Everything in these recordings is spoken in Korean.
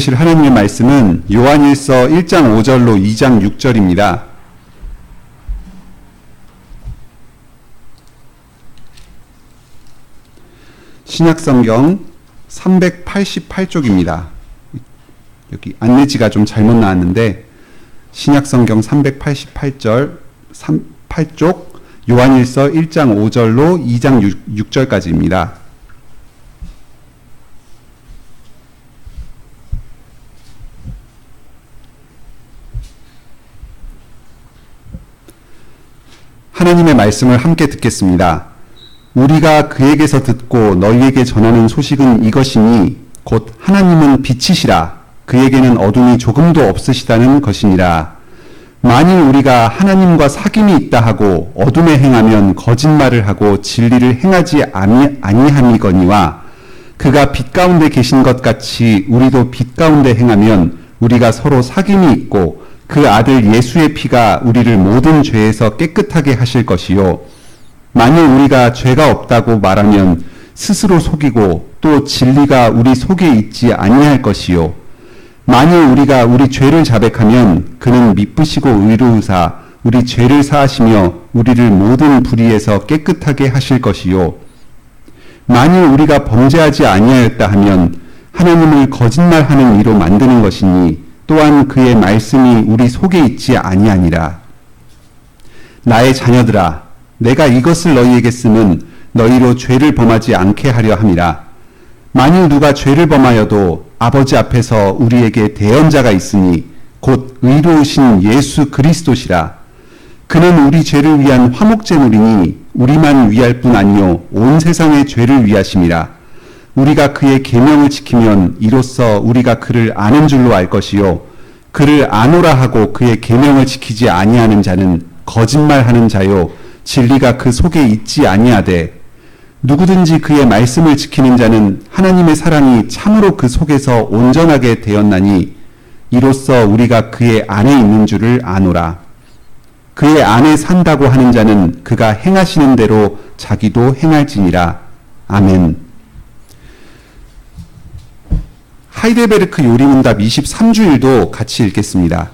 들으실 하나님의 말씀은 요한일서 1장 5절로 2장 6절입니다. 신약성경 388쪽입니다. 여기 안내지가 좀 잘못 나왔는데 신약성경 388쪽 요한일서 1장 5절로 2장 6절까지입니다. 하나님의 말씀을 함께 듣겠습니다. 우리가 그에게서 듣고 너희에게 전하는 소식은 이것이니 곧 하나님은 빛이시라 그에게는 어둠이 조금도 없으시다는 것이니라. 만일 우리가 하나님과 사귐이 있다 하고 어둠에 행하면 거짓말을 하고 진리를 행하지 아니함이거니와 그가 빛 가운데 계신 것 같이 우리도 빛 가운데 행하면 우리가 서로 사귐이 있고 그 아들 예수의 피가 우리를 모든 죄에서 깨끗하게 하실 것이요. 만일 우리가 죄가 없다고 말하면 스스로 속이고 또 진리가 우리 속에 있지 아니할 것이요. 만일 우리가 우리 죄를 자백하면 그는 미쁘시고 의로우사 우리 죄를 사하시며 우리를 모든 불의에서 깨끗하게 하실 것이요. 만일 우리가 범죄하지 아니하였다 하면 하나님을 거짓말하는 이로 만드는 것이니 또한 그의 말씀이 우리 속에 있지 아니하니라. 나의 자녀들아 내가 이것을 너희에게 쓰면 너희로 죄를 범하지 않게 하려 함이라. 만일 누가 죄를 범하여도 아버지 앞에서 우리에게 대언자가 있으니 곧 의로우신 예수 그리스도시라. 그는 우리 죄를 위한 화목제물이니 우리만 위할 뿐 아니요 온 세상의 죄를 위하심이라. 우리가 그의 계명을 지키면 이로써 우리가 그를 아는 줄로 알 것이요 그를 아노라 하고 그의 계명을 지키지 아니하는 자는 거짓말하는 자요 진리가 그 속에 있지 아니하되 누구든지 그의 말씀을 지키는 자는 하나님의 사랑이 참으로 그 속에서 온전하게 되었나니 이로써 우리가 그의 안에 있는 줄을 아노라. 그의 안에 산다고 하는 자는 그가 행하시는 대로 자기도 행할지니라. 아멘. 하이델베르크 요리문답 23주일도 같이 읽겠습니다.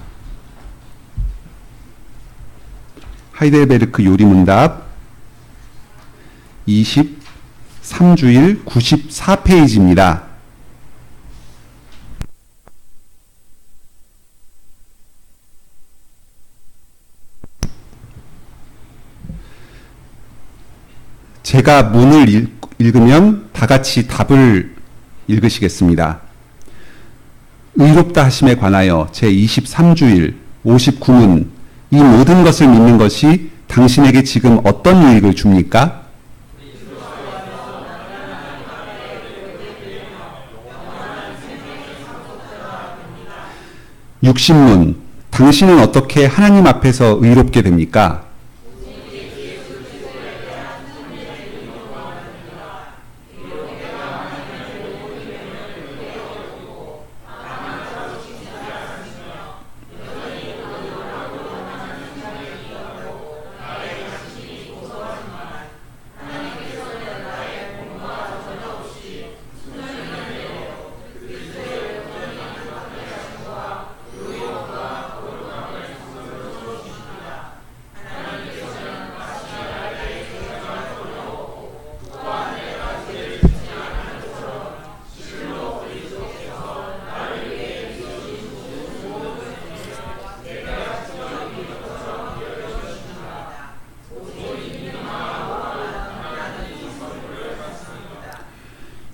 하이델베르크 요리문답 23주일 94페이지입니다. 제가 문을 읽으면 다 같이 답을 읽으시겠습니다. 의롭다 하심에 관하여 제23주일 59문 이 모든 것을 믿는 것이 당신에게 지금 어떤 유익을 줍니까? 60문 당신은 어떻게 하나님 앞에서 의롭게 됩니까?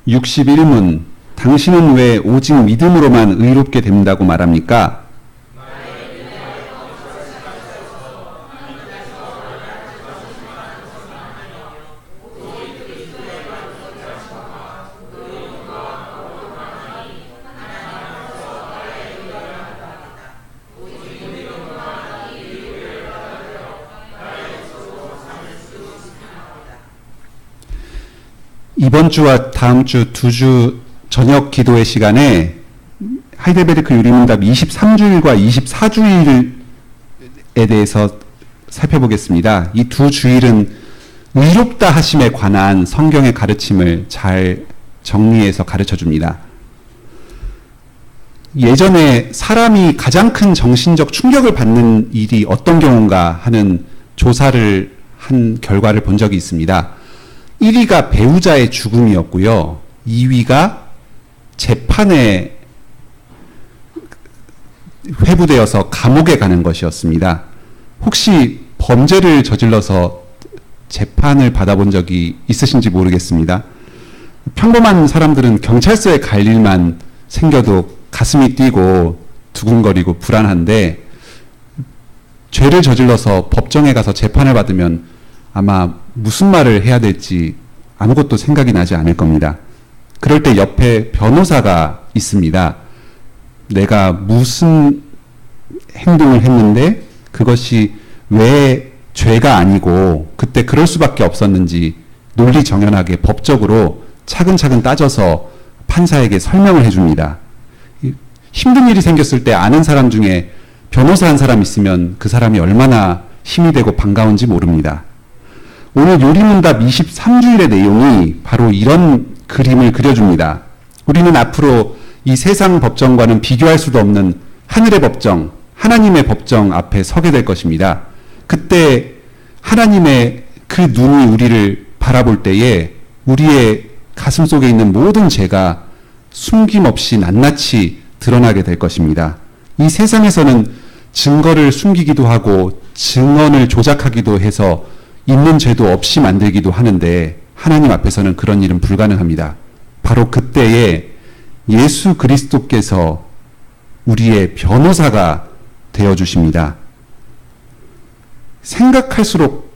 (61문) 당신은 왜 오직 믿음으로만 의롭게 된다고 말합니까? 이번 주와 다음 주 두 주 저녁 기도의 시간에 하이델베르크 요리문답 23주일과 24주일에 대해서 살펴보겠습니다. 이 두 주일은 의롭다 하심에 관한 성경의 가르침을 잘 정리해서 가르쳐 줍니다. 예전에 사람이 가장 큰 정신적 충격을 받는 일이 어떤 경우인가 하는 조사를 한 결과를 본 적이 있습니다. 1위가 배우자의 죽음이었고요. 2위가 재판에 회부되어서 감옥에 가는 것이었습니다. 혹시 범죄를 저질러서 재판을 받아본 적이 있으신지 모르겠습니다. 평범한 사람들은 경찰서에 갈 일만 생겨도 가슴이 뛰고 두근거리고 불안한데, 죄를 저질러서 법정에 가서 재판을 받으면 아마 무슨 말을 해야 될지 아무것도 생각이 나지 않을 겁니다. 그럴 때 옆에 변호사가 있습니다. 내가 무슨 행동을 했는데 그것이 왜 죄가 아니고 그때 그럴 수밖에 없었는지 논리정연하게 법적으로 차근차근 따져서 판사에게 설명을 해줍니다. 힘든 일이 생겼을 때 아는 사람 중에 변호사 한 사람 있으면 그 사람이 얼마나 힘이 되고 반가운지 모릅니다. 오늘 요리문답 23주일의 내용이 바로 이런 그림을 그려줍니다. 우리는 앞으로 이 세상 법정과는 비교할 수도 없는 하늘의 법정, 하나님의 법정 앞에 서게 될 것입니다. 그때 하나님의 그 눈이 우리를 바라볼 때에 우리의 가슴 속에 있는 모든 죄가 숨김없이 낱낱이 드러나게 될 것입니다. 이 세상에서는 증거를 숨기기도 하고 증언을 조작하기도 해서 있는 죄도 없이 만들기도 하는데, 하나님 앞에서는 그런 일은 불가능합니다. 바로 그때에 예수 그리스도께서 우리의 변호사가 되어주십니다. 생각할수록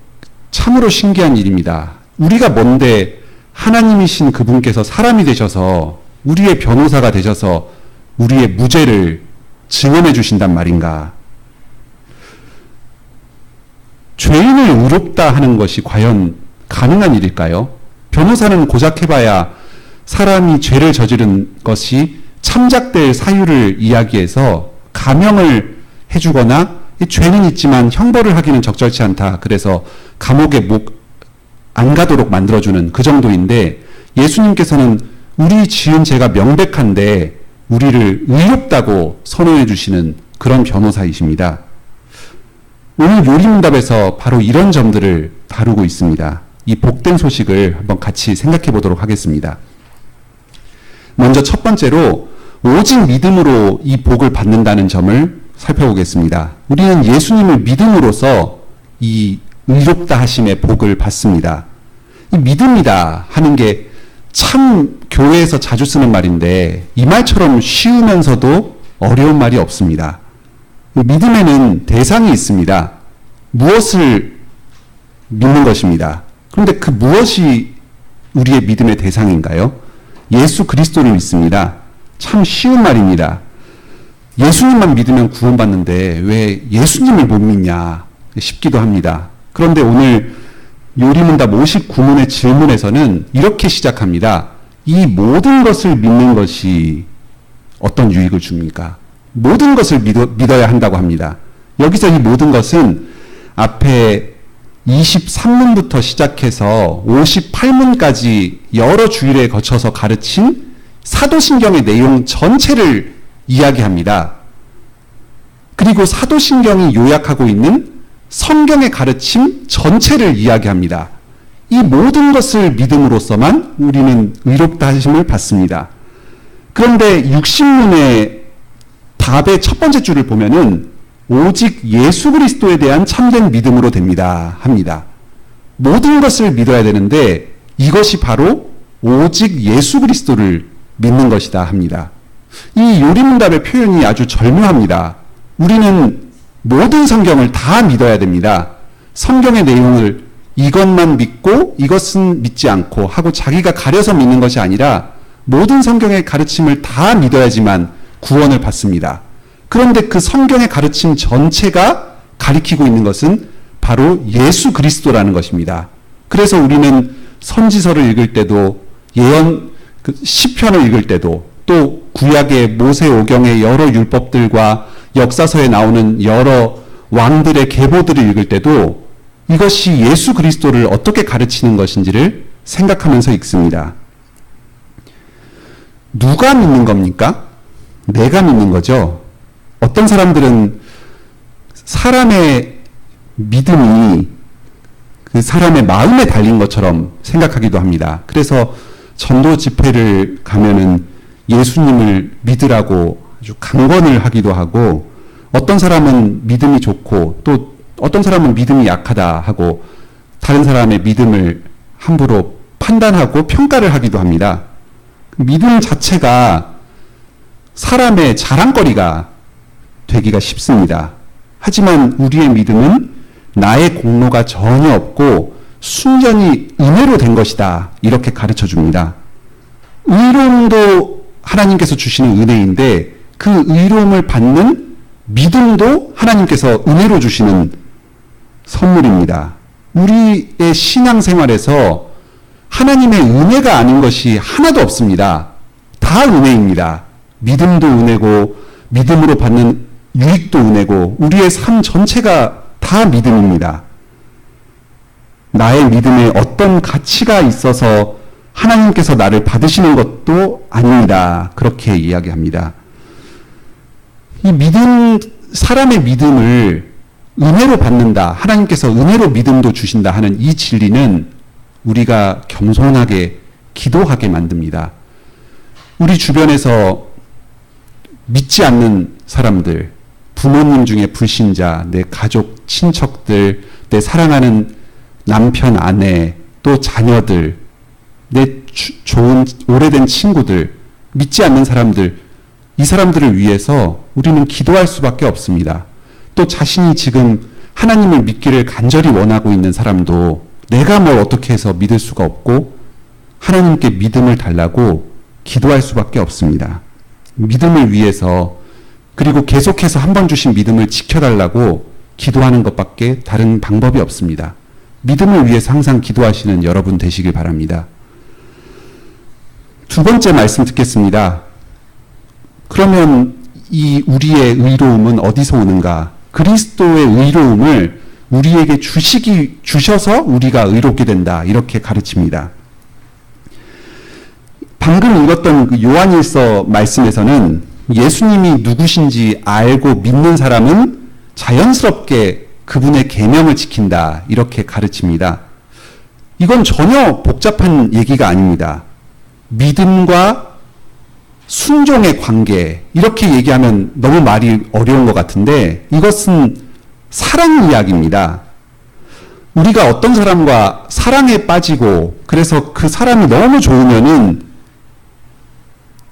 참으로 신기한 일입니다. 우리가 뭔데 하나님이신 그분께서 사람이 되셔서 우리의 변호사가 되셔서 우리의 무죄를 증언해 주신단 말인가. 죄인을 의롭다 하는 것이 과연 가능한 일일까요? 변호사는 고작 해봐야 사람이 죄를 저지른 것이 참작될 사유를 이야기해서 감형을 해주거나 죄는 있지만 형벌을 하기는 적절치 않다. 그래서 감옥에 안 가도록 만들어주는 그 정도인데, 예수님께서는 우리 지은 죄가 명백한데 우리를 의롭다고 선언해 주시는 그런 변호사이십니다. 오늘 요리문답에서 바로 이런 점들을 다루고 있습니다. 이 복된 소식을 한번 같이 생각해 보도록 하겠습니다. 먼저 첫 번째로 오직 믿음으로 이 복을 받는다는 점을 살펴보겠습니다. 우리는 예수님을 믿음으로써 이 의롭다 하심의 복을 받습니다. 이 믿음이다 하는 게 참 교회에서 자주 쓰는 말인데 이 말처럼 쉬우면서도 어려운 말이 없습니다. 믿음에는 대상이 있습니다. 무엇을 믿는 것입니다. 그런데 그 무엇이 우리의 믿음의 대상인가요? 예수 그리스도를 믿습니다. 참 쉬운 말입니다. 예수님만 믿으면 구원받는데 왜 예수님을 못 믿냐 싶기도 합니다. 그런데 오늘 요리문답 59문의 질문에서는 이렇게 시작합니다. 이 모든 것을 믿는 것이 어떤 유익을 줍니까? 모든 것을 믿어야 한다고 합니다. 여기서 이 모든 것은 앞에 23문부터 시작해서 58문까지 여러 주일에 거쳐서 가르친 사도신경의 내용 전체를 이야기합니다. 그리고 사도신경이 요약하고 있는 성경의 가르침 전체를 이야기합니다. 이 모든 것을 믿음으로써만 우리는 의롭다 하심을 받습니다. 그런데 60문의 답의 첫 번째 줄을 보면은 오직 예수 그리스도에 대한 참된 믿음으로 됩니다 합니다. 모든 것을 믿어야 되는데 이것이 바로 오직 예수 그리스도를 믿는 것이다 합니다. 이 요리문답의 표현이 아주 절묘합니다. 우리는 모든 성경을 다 믿어야 됩니다. 성경의 내용을 이것만 믿고 이것은 믿지 않고 하고 자기가 가려서 믿는 것이 아니라 모든 성경의 가르침을 다 믿어야지만 구원을 받습니다. 그런데 그 성경의 가르침 전체가 가리키고 있는 것은 바로 예수 그리스도라는 것입니다. 그래서 우리는 선지서를 읽을 때도 시편을 읽을 때도 또 구약의 모세오경의 여러 율법들과 역사서에 나오는 여러 왕들의 계보들을 읽을 때도 이것이 예수 그리스도를 어떻게 가르치는 것인지를 생각하면서 읽습니다. 누가 믿는 겁니까? 내가 믿는 거죠. 어떤 사람들은 사람의 믿음이 그 사람의 마음에 달린 것처럼 생각하기도 합니다. 그래서 전도 집회를 가면은 예수님을 믿으라고 아주 강권을 하기도 하고, 어떤 사람은 믿음이 좋고 또 어떤 사람은 믿음이 약하다 하고 다른 사람의 믿음을 함부로 판단하고 평가를 하기도 합니다. 믿음 자체가 사람의 자랑거리가 되기가 쉽습니다. 하지만 우리의 믿음은 나의 공로가 전혀 없고 순전히 은혜로 된 것이다, 이렇게 가르쳐 줍니다. 의로움도 하나님께서 주시는 은혜인데 그 의로움을 받는 믿음도 하나님께서 은혜로 주시는 선물입니다. 우리의 신앙생활에서 하나님의 은혜가 아닌 것이 하나도 없습니다. 다 은혜입니다. 믿음도 은혜고 믿음으로 받는 유익도 은혜고 우리의 삶 전체가 다 믿음입니다. 나의 믿음에 어떤 가치가 있어서 하나님께서 나를 받으시는 것도 아닙니다. 그렇게 이야기합니다. 이 믿음, 사람의 믿음을 은혜로 받는다, 하나님께서 은혜로 믿음도 주신다 하는 이 진리는 우리가 겸손하게 기도하게 만듭니다. 우리 주변에서 믿지 않는 사람들, 부모님 중에 불신자, 내 가족, 친척들, 내 사랑하는 남편, 아내, 또 자녀들, 내 좋은 오래된 친구들, 믿지 않는 사람들, 이 사람들을 위해서 우리는 기도할 수밖에 없습니다. 또 자신이 지금 하나님을 믿기를 간절히 원하고 있는 사람도 내가 뭘 어떻게 해서 믿을 수가 없고 하나님께 믿음을 달라고 기도할 수밖에 없습니다. 믿음을 위해서, 그리고 계속해서 한 번 주신 믿음을 지켜달라고 기도하는 것밖에 다른 방법이 없습니다. 믿음을 위해서 항상 기도하시는 여러분 되시길 바랍니다. 두 번째 말씀 듣겠습니다. 그러면 이 우리의 의로움은 어디서 오는가? 그리스도의 의로움을 우리에게 주셔서 우리가 의롭게 된다, 이렇게 가르칩니다. 방금 읽었던 그 요한일서 말씀에서는 예수님이 누구신지 알고 믿는 사람은 자연스럽게 그분의 계명을 지킨다, 이렇게 가르칩니다. 이건 전혀 복잡한 얘기가 아닙니다. 믿음과 순종의 관계, 이렇게 얘기하면 너무 말이 어려운 것 같은데 이것은 사랑 이야기입니다. 우리가 어떤 사람과 사랑에 빠지고 그래서 그 사람이 너무 좋으면은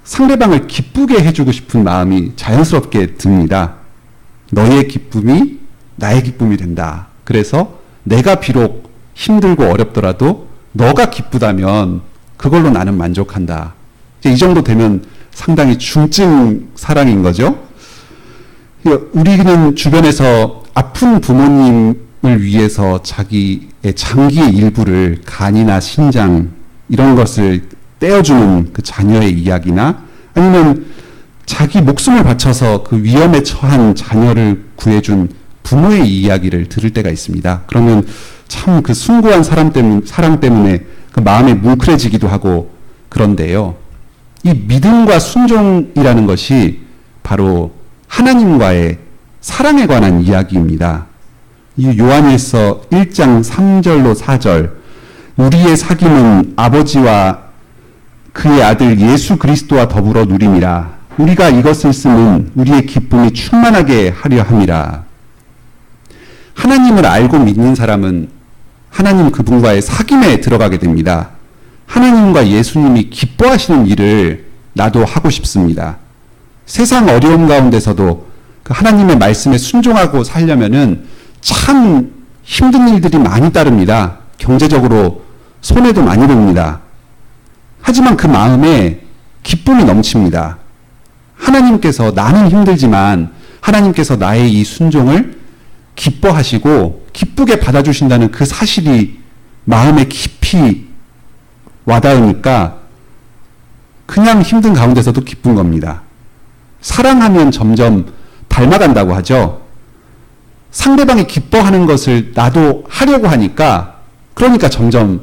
상대방을 기쁘게 해주고 싶은 마음이 자연스럽게 듭니다. 너의 기쁨이 나의 기쁨이 된다. 그래서 내가 비록 힘들고 어렵더라도 너가 기쁘다면 그걸로 나는 만족한다. 이제 이 정도 되면 상당히 중증 사랑인 거죠. 우리는 주변에서 아픈 부모님을 위해서 자기의 장기의 일부를, 간이나 신장 이런 것을 떼어주는 그 자녀의 이야기나, 아니면 자기 목숨을 바쳐서 그 위험에 처한 자녀를 구해준 부모의 이야기를 들을 때가 있습니다. 그러면 참 그 숭고한 사랑 때문에 그 마음이 뭉클해지기도 하고 그런데요. 이 믿음과 순종이라는 것이 바로 하나님과의 사랑에 관한 이야기입니다. 이 요한일서 1장 3절로 4절, 우리의 사귐은 아버지와 그의 아들 예수 그리스도와 더불어 누림이라. 우리가 이것을 쓰면 우리의 기쁨이 충만하게 하려 함이라. 하나님을 알고 믿는 사람은 하나님 그분과의 사귐에 들어가게 됩니다. 하나님과 예수님이 기뻐하시는 일을 나도 하고 싶습니다. 세상 어려움 가운데서도 그 하나님의 말씀에 순종하고 살려면은 참 힘든 일들이 많이 따릅니다. 경제적으로 손해도 많이 봅니다. 하지만 그 마음에 기쁨이 넘칩니다. 하나님께서, 나는 힘들지만 하나님께서 나의 이 순종을 기뻐하시고 기쁘게 받아주신다는 그 사실이 마음에 깊이 와닿으니까 그냥 힘든 가운데서도 기쁜 겁니다. 사랑하면 점점 닮아간다고 하죠. 상대방이 기뻐하는 것을 나도 하려고 하니까, 그러니까 점점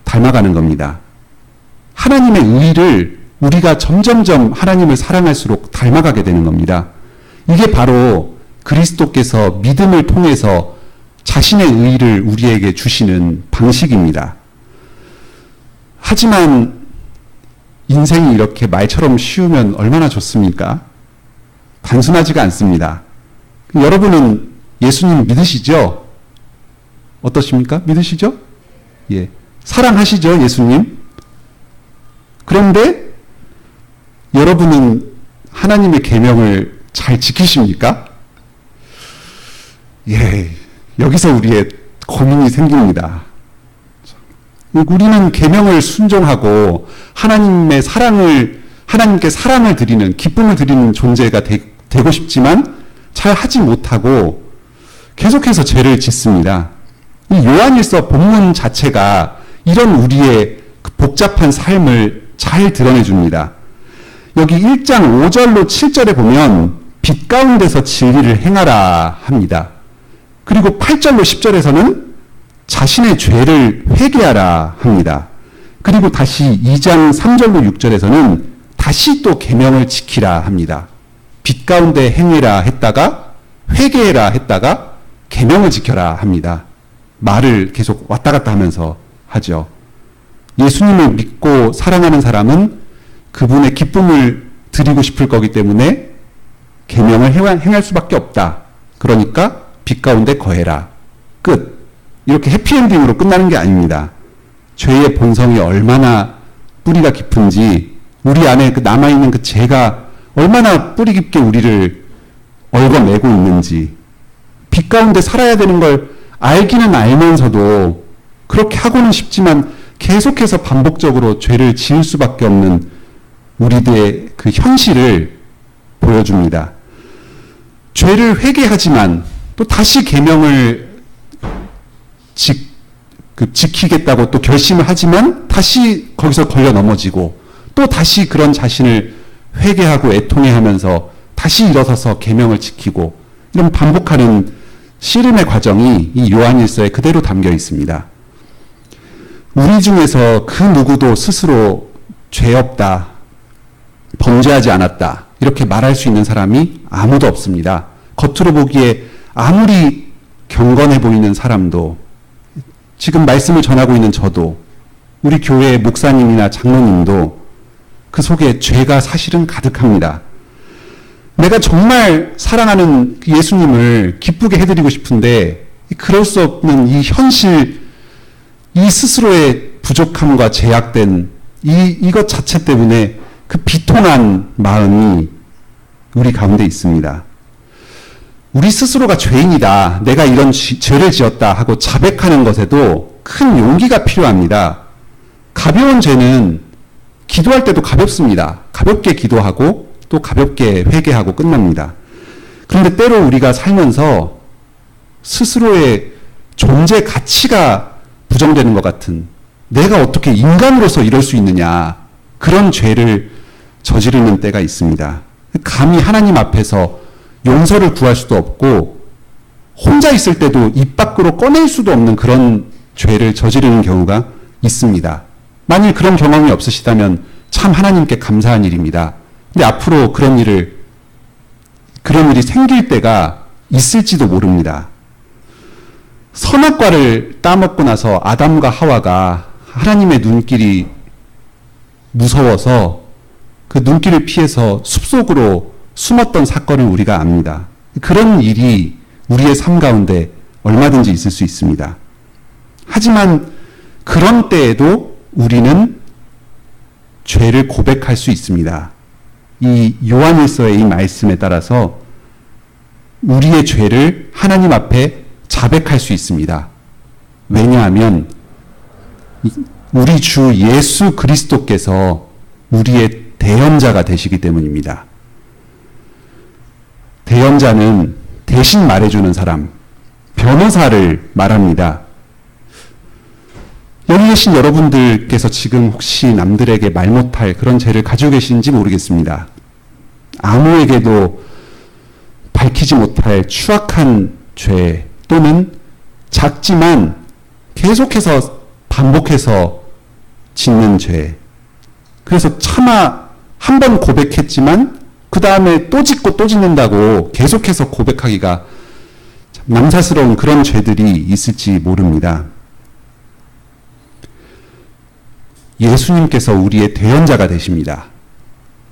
닮아가는 겁니다. 하나님의 의를 우리가 점점점 하나님을 사랑할수록 닮아가게 되는 겁니다. 이게 바로 그리스도께서 믿음을 통해서 자신의 의를 우리에게 주시는 방식입니다. 하지만 인생이 이렇게 말처럼 쉬우면 얼마나 좋습니까? 단순하지가 않습니다. 여러분은 예수님 믿으시죠? 어떠십니까? 믿으시죠? 예. 사랑하시죠, 예수님? 그런데 여러분은 하나님의 계명을 잘 지키십니까? 예. 여기서 우리의 고민이 생깁니다. 우리는 계명을 순종하고 하나님께 사랑을 드리는, 기쁨을 드리는 존재가 되고 싶지만 잘 하지 못하고 계속해서 죄를 짓습니다. 이 요한일서 본문 자체가 이런 우리의 복잡한 삶을 잘 드러내줍니다. 여기 1장 5절로 7절에 보면 빛 가운데서 진리를 행하라 합니다. 그리고 8절로 10절에서는 자신의 죄를 회개하라 합니다. 그리고 다시 2장 3절로 6절에서는 다시 또 계명을 지키라 합니다. 빛 가운데 행해라 했다가 회개해라 했다가 계명을 지켜라 합니다. 말을 계속 왔다 갔다 하면서 하죠. 예수님을 믿고 사랑하는 사람은 그분의 기쁨을 드리고 싶을 거기 때문에 계명을 행할 수밖에 없다. 그러니까 빛 가운데 거해라. 끝. 이렇게 해피엔딩으로 끝나는 게 아닙니다. 죄의 본성이 얼마나 뿌리가 깊은지, 우리 안에 남아있는 그 죄가 얼마나 뿌리 깊게 우리를 얽어매고 있는지, 빛 가운데 살아야 되는 걸 알기는 알면서도 그렇게 하고는 싶지만 계속해서 반복적으로 죄를 지을 수밖에 없는 우리들의 그 현실을 보여줍니다. 죄를 회개하지만 또 다시 계명을 지키겠다고 또 결심을 하지만 다시 거기서 걸려 넘어지고 또 다시 그런 자신을 회개하고 애통해하면서 다시 일어서서 계명을 지키고 이런 반복하는 씨름의 과정이 이 요한일서에 그대로 담겨 있습니다. 우리 중에서 그 누구도 스스로 죄 없다, 범죄하지 않았다 이렇게 말할 수 있는 사람이 아무도 없습니다. 겉으로 보기에 아무리 경건해 보이는 사람도, 지금 말씀을 전하고 있는 저도, 우리 교회의 목사님이나 장로님도 그 속에 죄가 사실은 가득합니다. 내가 정말 사랑하는 예수님을 기쁘게 해드리고 싶은데 그럴 수 없는 이 현실, 이 스스로의 부족함과 제약된 이것 자체 때문에 그 비통한 마음이 우리 가운데 있습니다. 우리 스스로가 죄인이다, 내가 이런 죄를 지었다 하고 자백하는 것에도 큰 용기가 필요합니다. 가벼운 죄는 기도할 때도 가볍습니다. 가볍게 기도하고 또 가볍게 회개하고 끝납니다. 그런데 때로 우리가 살면서 스스로의 존재 가치가 부정되는 것 같은, 내가 어떻게 인간으로서 이럴 수 있느냐, 그런 죄를 저지르는 때가 있습니다. 감히 하나님 앞에서 용서를 구할 수도 없고 혼자 있을 때도 입 밖으로 꺼낼 수도 없는 그런 죄를 저지르는 경우가 있습니다. 만일 그런 경험이 없으시다면 참 하나님께 감사한 일입니다. 근데 앞으로 그런 일이 생길 때가 있을지도 모릅니다. 선악과를 따먹고 나서 아담과 하와가 하나님의 눈길이 무서워서 그 눈길을 피해서 숲속으로 숨었던 사건을 우리가 압니다. 그런 일이 우리의 삶 가운데 얼마든지 있을 수 있습니다. 하지만 그런 때에도 우리는 죄를 고백할 수 있습니다. 이 요한일서의 이 말씀에 따라서 우리의 죄를 하나님 앞에 자백할 수 있습니다. 왜냐하면 우리 주 예수 그리스도께서 우리의 대언자가 되시기 때문입니다. 대언자는 대신 말해주는 사람, 변호사를 말합니다. 여기 계신 여러분들께서 지금 혹시 남들에게 말 못할 그런 죄를 가지고 계신지 모르겠습니다. 아무에게도 밝히지 못할 추악한 죄 또는 작지만 계속해서 반복해서 짓는 죄, 그래서 차마 한 번 고백했지만 그 다음에 또 짓고 또 짓는다고 계속해서 고백하기가 참 남사스러운 그런 죄들이 있을지 모릅니다. 예수님께서 우리의 대언자가 되십니다.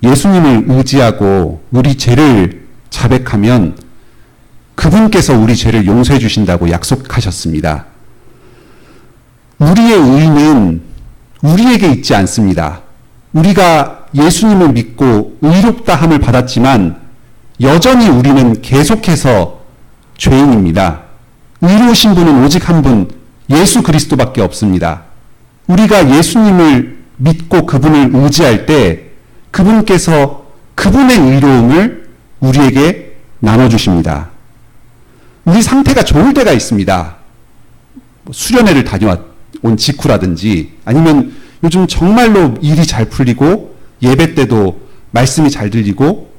예수님을 의지하고 우리 죄를 자백하면 그분께서 우리 죄를 용서해 주신다고 약속하셨습니다. 우리의 의는 우리에게 있지 않습니다. 우리가 예수님을 믿고 의롭다 함을 받았지만 여전히 우리는 계속해서 죄인입니다. 의로우신 분은 오직 한 분, 예수 그리스도밖에 없습니다. 우리가 예수님을 믿고 그분을 의지할 때 그분께서 그분의 의로움을 우리에게 나눠주십니다. 우리 상태가 좋을 때가 있습니다. 수련회를 다녀온 직후라든지 아니면 요즘 정말로 일이 잘 풀리고 예배 때도 말씀이 잘 들리고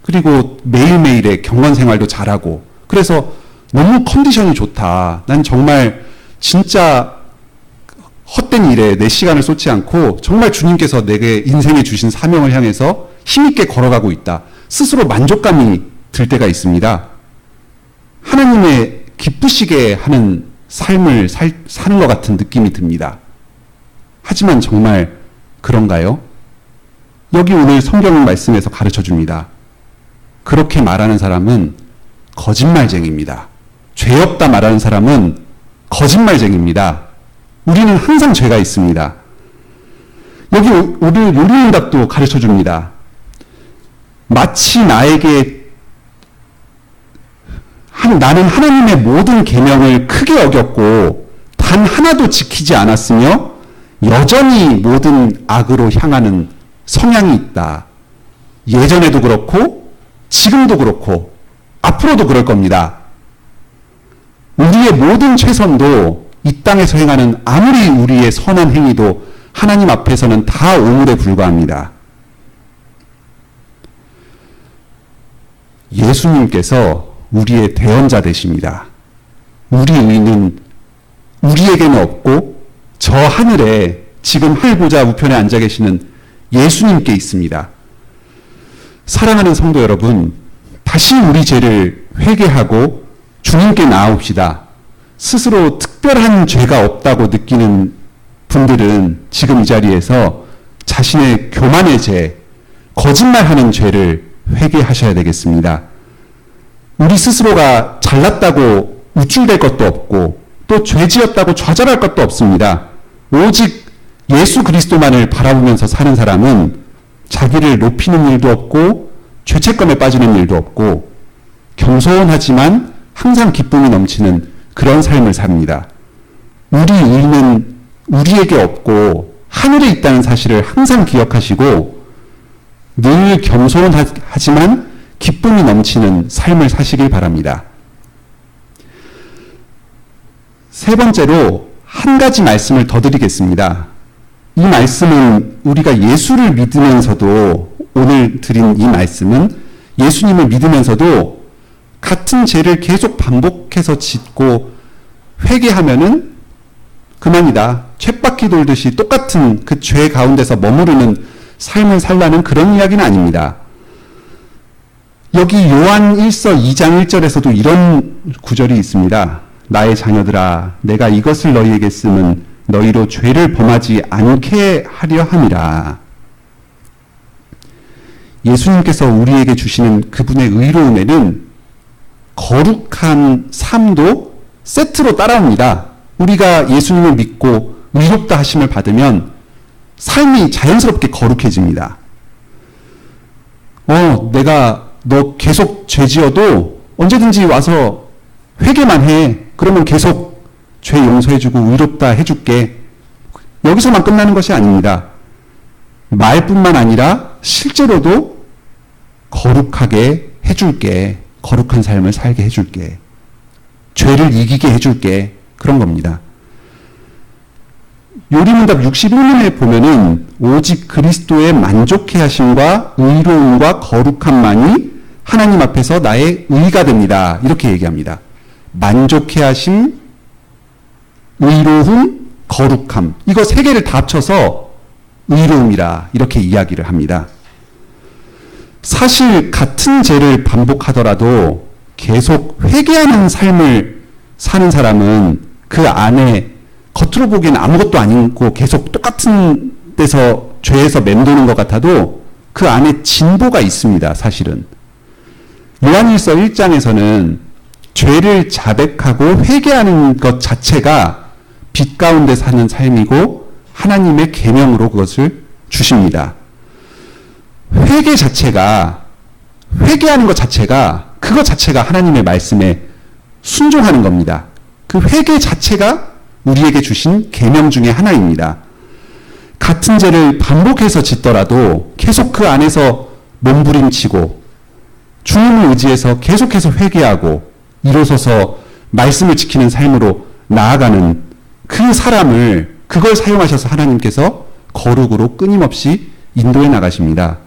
그리고 매일매일의 경건 생활도 잘하고 그래서 너무 컨디션이 좋다. 난 정말 진짜 헛된 일에 내 시간을 쏟지 않고 정말 주님께서 내게 인생에 주신 사명을 향해서 힘있게 걸어가고 있다. 스스로 만족감이 들 때가 있습니다. 하나님의 기쁘시게 하는 삶을 사는 것 같은 느낌이 듭니다. 하지만 정말 그런가요? 여기 오늘 성경 말씀에서 가르쳐 줍니다. 그렇게 말하는 사람은 거짓말쟁이입니다. 죄 없다 말하는 사람은 거짓말쟁이입니다. 우리는 항상 죄가 있습니다. 여기 오늘 요리응답도 가르쳐 줍니다. 마치 나에게 나는 하나님의 모든 계명을 크게 어겼고 단 하나도 지키지 않았으며 여전히 모든 악으로 향하는 성향이 있다. 예전에도 그렇고 지금도 그렇고 앞으로도 그럴 겁니다. 우리의 모든 최선도 이 땅에서 행하는 아무리 우리의 선한 행위도 하나님 앞에서는 다 오물에 불과합니다. 예수님께서 우리의 대언자 되십니다. 우리 의는 우리에게는 없고 저 하늘에 지금 하늘보좌 우편에 앉아 계시는 예수님께 있습니다. 사랑하는 성도 여러분, 다시 우리 죄를 회개하고 주님께 나아옵시다. 스스로 특별한 죄가 없다고 느끼는 분들은 지금 이 자리에서 자신의 교만의 죄, 거짓말하는 죄를 회개하셔야 되겠습니다. 우리 스스로가 잘났다고 우쭐댈 것도 없고 또 죄지었다고 좌절할 것도 없습니다. 오직 예수 그리스도만을 바라보면서 사는 사람은 자기를 높이는 일도 없고 죄책감에 빠지는 일도 없고 겸손하지만 항상 기쁨이 넘치는 그런 삶을 삽니다. 우리 의는 우리에게 없고 하늘에 있다는 사실을 항상 기억하시고 늘 겸손하지만 기쁨이 넘치는 삶을 사시길 바랍니다. 세 번째로 한 가지 말씀을 더 드리겠습니다. 이 말씀은 우리가 예수를 믿으면서도 오늘 드린 이 말씀은 예수님을 믿으면서도 같은 죄를 계속 반복해서 짓고 회개하면은 그만이다. 쳇바퀴 돌듯이 똑같은 그 죄 가운데서 머무르는 삶을 살라는 그런 이야기는 아닙니다. 여기 요한 1서 2장 1절에서도 이런 구절이 있습니다. 나의 자녀들아, 내가 이것을 너희에게 쓰면 너희로 죄를 범하지 않게 하려 함이라. 예수님께서 우리에게 주시는 그분의 의로움에는 거룩한 삶도 세트로 따라옵니다. 우리가 예수님을 믿고 의롭다 하심을 받으면 삶이 자연스럽게 거룩해집니다. 너 계속 죄 지어도 언제든지 와서 회개만 해. 그러면 계속 죄 용서해주고 의롭다 해줄게. 여기서만 끝나는 것이 아닙니다. 말뿐만 아니라 실제로도 거룩하게 해줄게. 거룩한 삶을 살게 해줄게. 죄를 이기게 해줄게. 그런 겁니다. 요리문답 61문에 보면은 오직 그리스도의 만족해 하심과 의로움과 거룩함만이 하나님 앞에서 나의 의가 됩니다. 이렇게 얘기합니다. 만족해 하심, 의로움, 거룩함. 이거 세 개를 다 합쳐서 의로움이라 이렇게 이야기를 합니다. 사실 같은 죄를 반복하더라도 계속 회개하는 삶을 사는 사람은 그 안에 겉으로 보기엔 아무것도 아니고 계속 똑같은 데서 죄에서 맴도는 것 같아도 그 안에 진보가 있습니다. 사실은. 요한일서 1장에서는 죄를 자백하고 회개하는 것 자체가 빛 가운데 사는 삶이고 하나님의 계명으로 그것을 주십니다. 회개 자체가, 회개하는 것 자체가, 그것 자체가 하나님의 말씀에 순종하는 겁니다. 그 회개 자체가 우리에게 주신 계명 중에 하나입니다. 같은 죄를 반복해서 짓더라도 계속 그 안에서 몸부림치고 주님을 의지해서 계속해서 회개하고 이로써서 말씀을 지키는 삶으로 나아가는 그 사람을, 그걸 사용하셔서 하나님께서 거룩으로 끊임없이 인도해 나가십니다.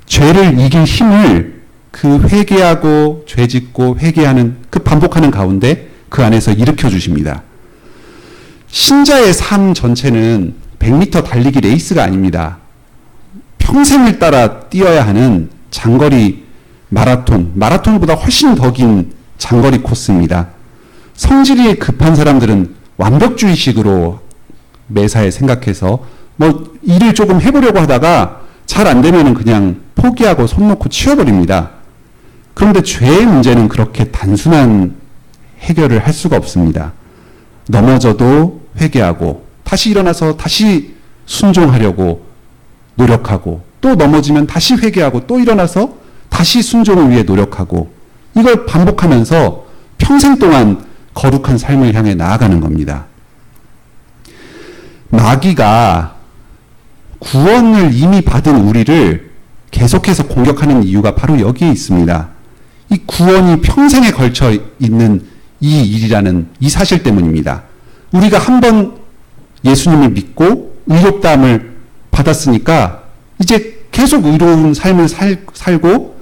죄를 이길 힘을 그 회개하고 죄짓고 회개하는 그 반복하는 가운데 그 안에서 일으켜 주십니다. 신자의 삶 전체는 100m 달리기 레이스가 아닙니다. 평생을 따라 뛰어야 하는 장거리 마라톤보다 훨씬 더 긴 장거리 코스입니다. 성질이 급한 사람들은 완벽주의식으로 매사에 생각해서 일을 조금 해보려고 하다가 잘 안 되면은 그냥 포기하고 손 놓고 치워버립니다. 그런데 죄의 문제는 그렇게 단순한 해결을 할 수가 없습니다. 넘어져도 회개하고 다시 일어나서 다시 순종하려고 노력하고 또 넘어지면 다시 회개하고 또 일어나서 다시 순종을 위해 노력하고 이걸 반복하면서 평생 동안 거룩한 삶을 향해 나아가는 겁니다. 마귀가 구원을 이미 받은 우리를 계속해서 공격하는 이유가 바로 여기에 있습니다. 이 구원이 평생에 걸쳐 있는 이 일이라는 이 사실 때문입니다. 우리가 한번 예수님을 믿고 의롭다함을 받았으니까 이제 계속 의로운 삶을 살고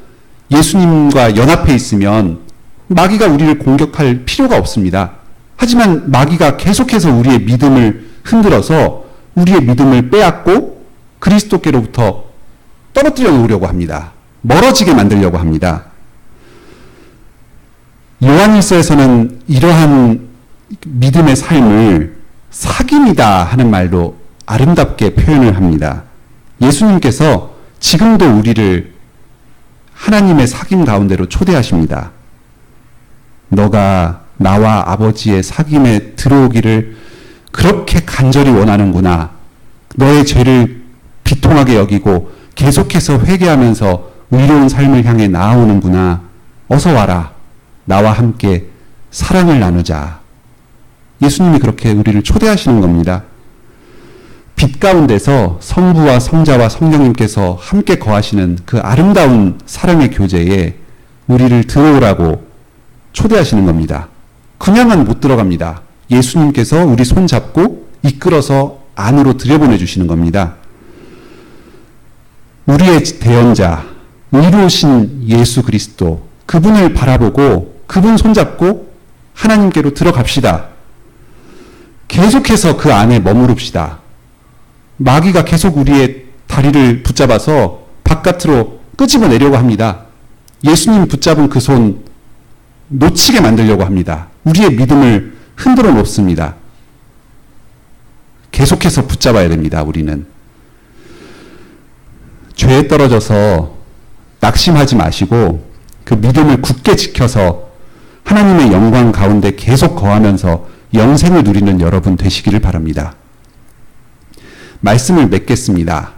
예수님과 연합해 있으면 마귀가 우리를 공격할 필요가 없습니다. 하지만 마귀가 계속해서 우리의 믿음을 흔들어서 우리의 믿음을 빼앗고 그리스도께로부터 떨어뜨려 놓으려고 합니다. 멀어지게 만들려고 합니다. 요한일서에서는 이러한 믿음의 삶을 사귐이다 하는 말로 아름답게 표현을 합니다. 예수님께서 지금도 우리를 하나님의 사귐 가운데로 초대하십니다. 너가 나와 아버지의 사귐에 들어오기를 그렇게 간절히 원하는구나. 너의 죄를 비통하게 여기고 계속해서 회개하면서 의로운 삶을 향해 나아오는구나. 어서 와라. 나와 함께 사랑을 나누자. 예수님이 그렇게 우리를 초대하시는 겁니다. 빛 가운데서 성부와 성자와 성령님께서 함께 거하시는 그 아름다운 사랑의 교제에 우리를 들어오라고 초대하시는 겁니다. 그냥은 못 들어갑니다. 예수님께서 우리 손 잡고 이끌어서 안으로 들여보내 주시는 겁니다. 우리의 대언자, 의로우신 예수 그리스도, 그분을 바라보고 그분 손잡고 하나님께로 들어갑시다. 계속해서 그 안에 머무릅시다. 마귀가 계속 우리의 다리를 붙잡아서 바깥으로 끄집어내려고 합니다. 예수님 붙잡은 그 손 놓치게 만들려고 합니다. 우리의 믿음을 흔들어 놓습니다. 계속해서 붙잡아야 됩니다. 우리는. 죄에 떨어져서 낙심하지 마시고 그 믿음을 굳게 지켜서 하나님의 영광 가운데 계속 거하면서 영생을 누리는 여러분 되시기를 바랍니다. 말씀을 맺겠습니다.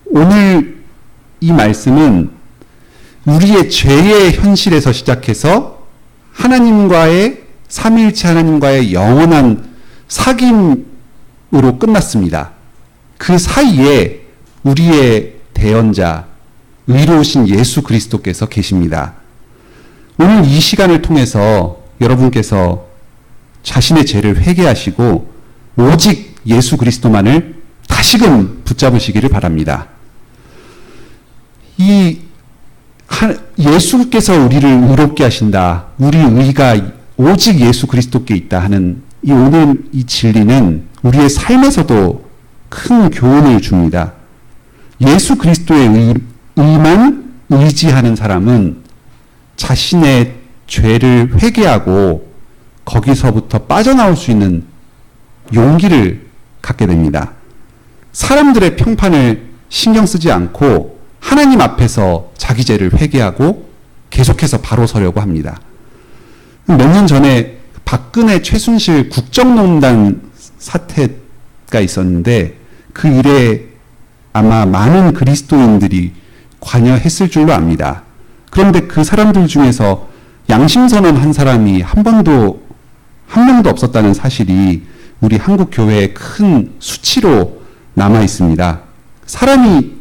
오늘 이 말씀은 우리의 죄의 현실에서 시작해서 하나님과의 삼위일체 하나님과의 영원한 사귐으로 끝났습니다. 그 사이에 우리의 대언자, 의로우신 예수 그리스도께서 계십니다. 오늘 이 시간을 통해서 여러분께서 자신의 죄를 회개하시고 오직 예수 그리스도만을 다시금 붙잡으시기를 바랍니다. 예수께서 우리를 의롭게 하신다. 우리 의가 오직 예수 그리스도께 있다 하는 오늘 이 진리는 우리의 삶에서도 큰 교훈을 줍니다. 예수 그리스도의 의만 의지하는 사람은 자신의 죄를 회개하고 거기서부터 빠져나올 수 있는 용기를 갖게 됩니다. 사람들의 평판을 신경 쓰지 않고 하나님 앞에서 자기 죄를 회개하고 계속해서 바로 서려고 합니다. 몇 년 전에 박근혜 최순실 국정농단 사태가 있었는데 그 일에 아마 많은 그리스도인들이 관여했을 줄로 압니다. 그런데 그 사람들 중에서 양심선언 한 사람이 한 명도 없었다는 사실이 우리 한국 교회의 큰 수치로 남아 있습니다. 사람이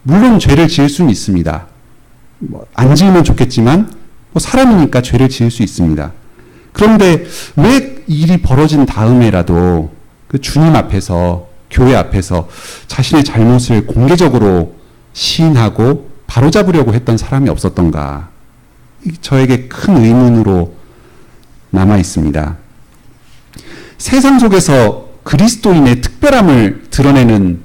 물론 죄를 지을 수는 있습니다. 안 지으면 좋겠지만 사람이니까 죄를 지을 수 있습니다. 그런데 왜 일이 벌어진 다음에라도 그 주님 앞에서 교회 앞에서 자신의 잘못을 공개적으로 시인하고 바로잡으려고 했던 사람이 없었던가? 저에게 큰 의문으로 남아 있습니다. 세상 속에서 그리스도인의 특별함을 드러내는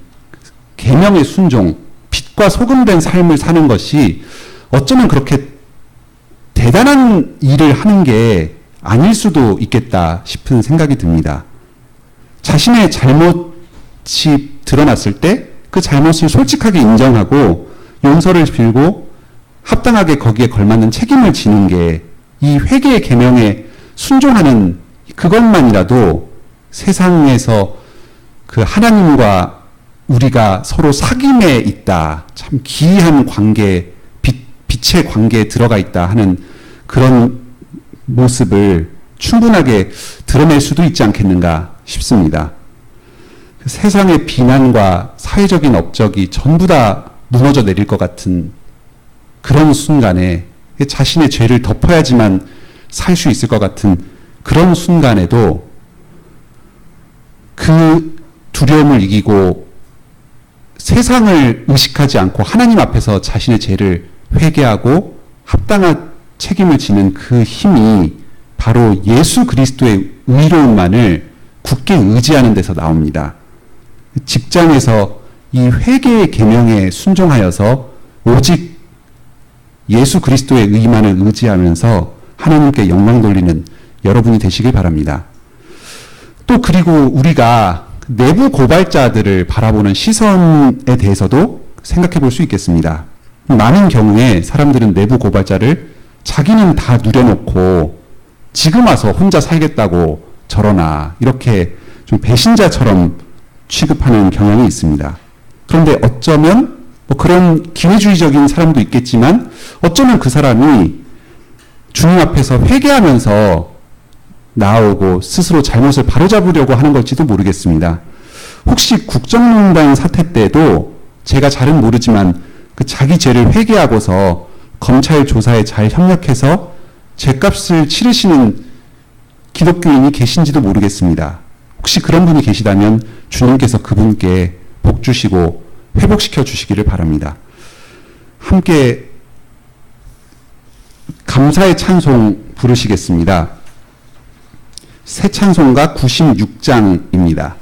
계명의 순종, 빛과 소금된 삶을 사는 것이 어쩌면 그렇게 대단한 일을 하는 게 아닐 수도 있겠다 싶은 생각이 듭니다. 자신의 잘못이 드러났을 때 그 잘못을 솔직하게 인정하고 용서를 빌고 합당하게 거기에 걸맞는 책임을 지는 게 이 회개의 계명에 순종하는 그것만이라도 세상에서 그 하나님과 우리가 서로 사귐에 있다, 참 기이한 관계, 빛의 관계에 들어가 있다 하는 그런 모습을 충분하게 드러낼 수도 있지 않겠는가 싶습니다. 세상의 비난과 사회적인 업적이 전부 다 무너져 내릴 것 같은 그런 순간에 자신의 죄를 덮어야지만 살 수 있을 것 같은 그런 순간에도 그 두려움을 이기고 세상을 의식하지 않고 하나님 앞에서 자신의 죄를 회개하고 합당한 책임을 지는 그 힘이 바로 예수 그리스도의 의로움만을 굳게 의지하는 데서 나옵니다. 직장에서 이 회개의 계명에 순종하여서 오직 예수 그리스도의 의만을 의지하면서 하나님께 영광 돌리는 여러분이 되시길 바랍니다. 또 그리고 우리가 내부 고발자들을 바라보는 시선에 대해서도 생각해 볼 수 있겠습니다. 많은 경우에 사람들은 내부 고발자를 자기는 다 누려놓고 지금 와서 혼자 살겠다고 저러나 이렇게 좀 배신자처럼 취급하는 경향이 있습니다. 그런데 어쩌면 그런 기회주의적인 사람도 있겠지만 어쩌면 그 사람이 주님 앞에서 회개하면서 나오고 스스로 잘못을 바로잡으려고 하는 걸지도 모르겠습니다. 혹시 국정농단 사태 때도 제가 잘은 모르지만 그 자기 죄를 회개하고서 검찰 조사에 잘 협력해서 죄값을 치르시는 기독교인이 계신지도 모르겠습니다. 혹시 그런 분이 계시다면 주님께서 그분께 복 주시고 회복시켜 주시기를 바랍니다. 함께 감사의 찬송 부르시겠습니다. 새 찬송가 96장입니다.